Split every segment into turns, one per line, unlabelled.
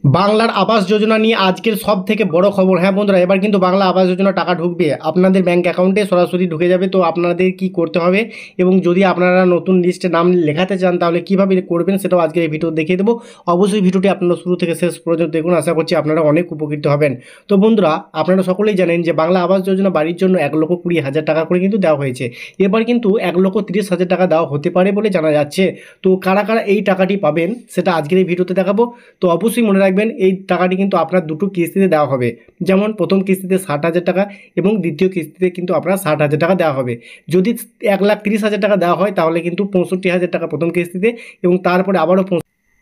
বাংলার আবাস যোজনা নিয়ে আজকের সব থেকে বড় খবর। হ্যাঁ বন্ধুরা, এবার কিন্তু বাংলা আবাস যোজনা টাকা ঢুকবে আপনাদের ব্যাংক অ্যাকাউন্টে, সরাসরি ঢুকে যাবে। তো আপনাদের কি করতে হবে এবং যদি আপনারা নতুন লিস্টে নাম লেখাতে চান তাহলে কীভাবে করবেন সেটাও আজকের এই ভিডিও দেখিয়ে দেবো। অবশ্যই ভিডিওটি আপনারা শুরু থেকে শেষ পর্যন্ত দেখুন, আশা করছি আপনারা অনেক উপকৃত হবেন। তো বন্ধুরা, আপনারা সকলেই জানেন যে বাংলা আবাস যোজনা বাড়ির জন্য 1,20,000 টাকা করে কিন্তু দেওয়া হয়েছে। এবার কিন্তু 1,30,000 টাকা দেওয়া হতে পারে বলে জানা যাচ্ছে। তো কারা কারা এই টাকাটি পাবেন সেটা আজকের এই ভিডিওতে দেখাবো। তো অবশ্যই মনে রাখবেন এই টাকাটি কিন্তু আপনার দুটো কিস্তিতে দেওয়া হবে। যেমন প্রথম কিস্তিতে 60,000 টাকা এবং দ্বিতীয় কিস্তিতে কিন্তু আপনার 60,000 টাকা দেওয়া হবে। যদি 1,30,000 টাকা দেওয়া হয় তাহলে কিন্তু 65,000 টাকা প্রথম কিস্তিতে এবং তারপরে আবারও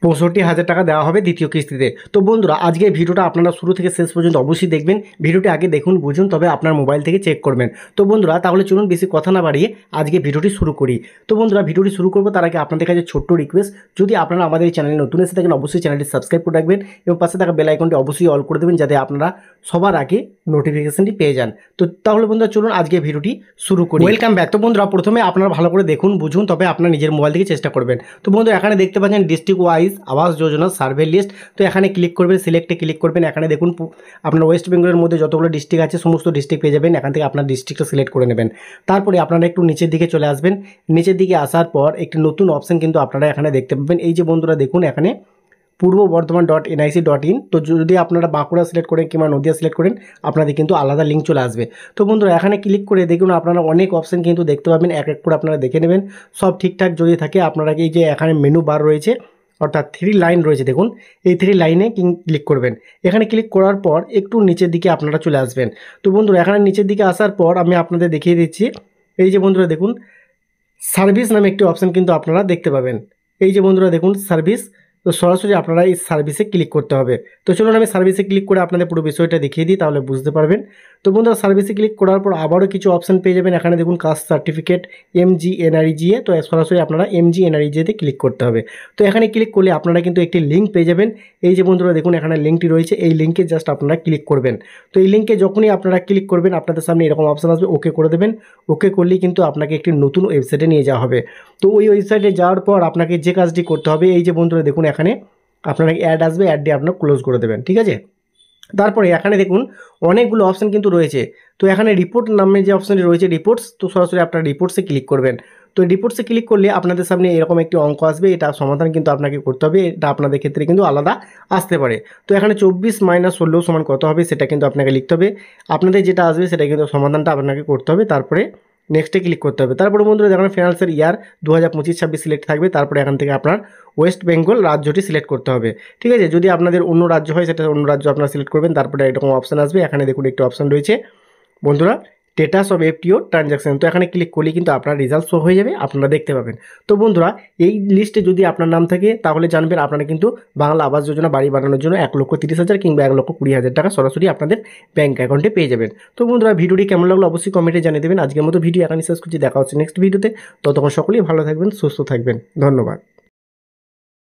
65,000 টাকা দেওয়া হবে দ্বিতীয় কিস্তিতে। তো বন্ধুরা, আজকে ভিডিওটা আপনারা শুরু থেকে শেষ পর্যন্ত অবশ্যই দেখবেন। ভিডিওটি আগে দেখুন, বুঝুন, তবে আপনার মোবাইল থেকে চেক করবেন। তো বন্ধুরা, তাহলে চলুন বেশি কথা না বাড়িয়ে আজকে ভিডিওটি শুরু করি। তো বন্ধুরা, ভিডিওটি শুরু করবো তার আগে আপনাদের কাছে ছোট্ট রিকোয়েস্ট, যদি আপনারা আমাদের এই চ্যানেলে নতুন এসে থাকেন অবশ্যই চ্যানেলটি সাবস্ক্রাইব করে রাখবেন এবং পাশে থাকা বেল আইকনটি অবশ্যই অল করে দেবেন যাতে আপনারা সবার আগে নোটিফিকেশনটি পেয়ে যান। তো তাহলে বন্ধুরা চলুন আজকে ভিডিওটি শুরু করি। Welcome back. তো বন্ধুরা, প্রথমে আপনারা ভালো করে দেখুন, বুঝুন, তবে আপনার নিজের মোবাইল থেকে চেষ্টা করবেন। তো বন্ধুরা, এখানে দেখতে পাচ্ছেন district wise Awas Yojana survey list. তো এখানে ক্লিক করবেন, সিলেক্টে ক্লিক করবেন। এখানে দেখুন আপনার ওয়েস্ট বেঙ্গলের মধ্যে যতগুলো ডিস্ট্রিক্ট আছে সমস্ত ডিস্ট্রিক্ট পেয়ে যাবেন। এখান থেকে আপনার ডিস্ট্রিক্টটা সিলেক্ট করে নেবেন। তারপরে আপনারা একটু নিচের দিকে চলে আসবেন। নিচের দিকে আসার পর একটি নতুন অপশন কিন্তু আপনারা এখানে দেখতে পাবেন। এই যে বন্ধুরা দেখুন, এখানে পূর্ব বর্ধমান .nic.in। তো যদি আপনারা বাঁকুড়া সিলেক্ট করেন কিংবা নদিয়া সিলেক্ট করেন আপনাদের কিন্তু আলাদা লিঙ্ক চলে আসবে। তো বন্ধুরা, এখানে ক্লিক করে দেখুন আপনারা অনেক অপশন কিন্তু দেখতে পাবেন। এক এক করে আপনারা দেখে নেবেন। সব ঠিকঠাক যদি থাকে আপনারা এই যে এখানে মেনু বার রয়েছে অর্থাৎ 3 লাইন রয়েছে, দেখুন এই 3 লাইনে ক্লিক করবেন। এখানে ক্লিক করার পর একটু নিচের দিকে আপনারা চলে আসবেন। তো বন্ধুরা, এখানে নিচের দিকে আসার পর আমি আপনাদের দেখিয়ে দিচ্ছি। এই যে বন্ধুরা দেখুন, সার্ভিস নামে একটি অপশান কিন্তু আপনারা দেখতে পাবেন। এই যে বন্ধুরা দেখুন সার্ভিস, তো সরাসরি আপনারা এই সার্ভিসে ক্লিক করতে হবে। তো চলুন আমি সার্ভিসে ক্লিক করে আপনাদের পুরো বিষয়টা দেখিয়ে দিই, তাহলে বুঝতে পারবেন। তো বন্ধুরা, সার্ভিসে ক্লিক করার পর আবারও কিছু অপশান পেয়ে যাবেন। এখানে দেখুন কাস্ট সার্টিফিকেট MGNREGA। তো সরাসরি আপনারা MGNREGA-তে ক্লিক করতে হবে। তো এখানে ক্লিক করলে আপনারা কিন্তু একটি লিঙ্ক পেয়ে যাবেন। এই যে বন্ধুরা দেখুন এখানে লিঙ্কটি রয়েছে, এই লিঙ্কে জাস্ট আপনারা ক্লিক করবেন। তো এই লিঙ্কে যখনই আপনারা ক্লিক করবেন আপনাদের সামনে এরকম অপশান আসবে, ওকে করে দেবেন। ওকে করলেই কিন্তু আপনাকে একটি নতুন ওয়েবসাইটে নিয়ে যাওয়া হবে। তো ওই ওয়েবসাইটে যাওয়ার পর আপনাকে যে কাজটি করতে হবে, এই যে বন্ধুরা দেখুন এখানে আপনারা অ্যাড আসবে, অ্যাড দিয়ে আপনারা ক্লোজ করে দেবেন, ঠিক আছে। তারপরে এখানে দেখুন অনেকগুলো অপশান কিন্তু রয়েছে। তো এখানে রিপোর্ট নামে যে অপশানটি রয়েছে রিপোর্টস, তো সরাসরি আপনারা রিপোর্টসে ক্লিক করবেন। তো রিপোর্টসে ক্লিক করলে আপনাদের সামনে এরকম একটি অঙ্ক আসবে, এটা সমাধান কিন্তু আপনাকে করতে হবে। এটা আপনাদের ক্ষেত্রে কিন্তু আলাদা আসতে পারে। তো এখানে 24 - 16 সমান কত হবে সেটা কিন্তু আপনাকে লিখতে হবে। আপনাদের যেটা আসবে সেটা কিন্তু সমাধানটা আপনাকে করতে হবে। তারপরে নেক্সটে ক্লিক করতে হবে। তারপরে বন্ধুরা দেখুন ফিনান্সিয়াল ইয়ার 2025-26 সিলেক্ট থাকবে। তারপরে এখান থেকে আপনার ওয়েস্ট বেঙ্গল রাজ্যটি সিলেক্ট করতে হবে, ঠিক আছে। যদি আপনাদের অন্য রাজ্য হয় সেটা অন্য রাজ্য আপনারা সিলেক্ট করবেন। তারপরে এরকম অপশান আসবে। এখানে দেখুন একটি অপশান রয়েছে বন্ধুরা, স্ট্যাটাস অফ FTO ট্রানজ্যাকশন। তো এখানে ক্লিক করলে কিন্তু আপনার রেজাল্ট শো হয়ে যাবে, আপনারা দেখতে পাবেন। তো বন্ধুরা, এই লিস্টে যদি আপনার নাম থাকে তাহলে জানবেন আপনারা কিন্তু বাংলা আবাস যোজনা বাড়ি বানানোর জন্য 1,30,000 কিংবা 1,20,000 টাকা সরাসরি আপনাদের ব্যাঙ্ক অ্যাকাউন্টে পেয়ে যাবেন। তো বন্ধুরা, ভিডিওটি কেমন লাগলো অবশ্যই কমেন্টে জানিয়ে দেবেন। আজকের মতো ভিডিও এখানে শেষ করছি, দেখা হচ্ছে নেক্সট ভিডিওতে। ততক্ষণ সকলেই ভালো থাকবেন, সুস্থ থাকবেন। ধন্যবাদ।